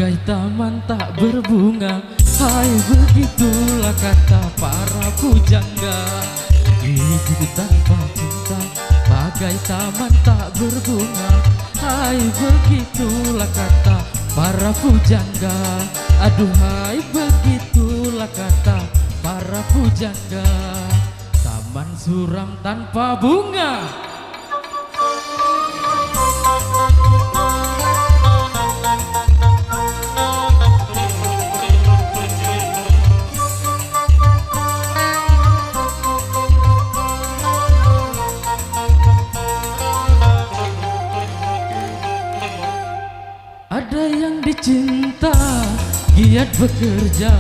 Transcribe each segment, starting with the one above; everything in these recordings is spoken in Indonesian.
bagai taman tak berbunga. Hai, begitulah kata para pujangga. Hidup tanpa cinta bagai taman tak berbunga. Hai, begitulah kata para pujangga. Aduhai, begitulah kata para pujangga. Taman suram tanpa bunga. Ada yang dicinta, giat bekerja,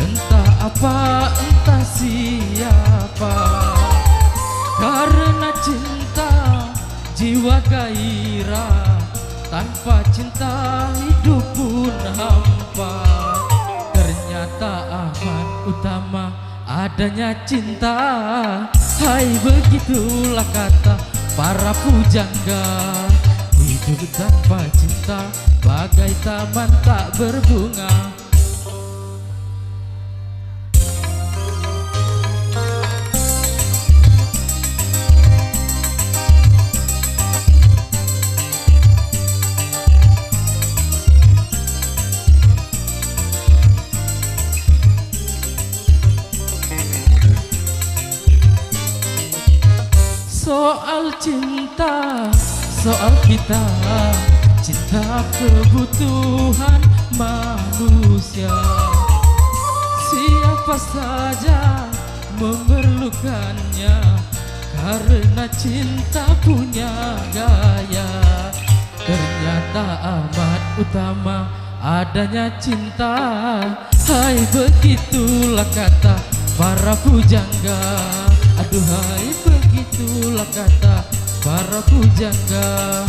entah apa, entah siapa. Karena cinta, jiwa gairah. Tanpa cinta, hidup pun hampa. Ternyata aman utama adanya cinta. Hai, begitulah kata para pujangga. Hidup tanpa cinta bagai taman tak berbunga. Soal cinta, soal kita, cinta kebutuhan manusia. Siapa saja memerlukannya, karena cinta punya gaya. Ternyata amat utama adanya cinta. Hai, begitulah kata para pujangga. Aduhai, begitulah kata para pujangga.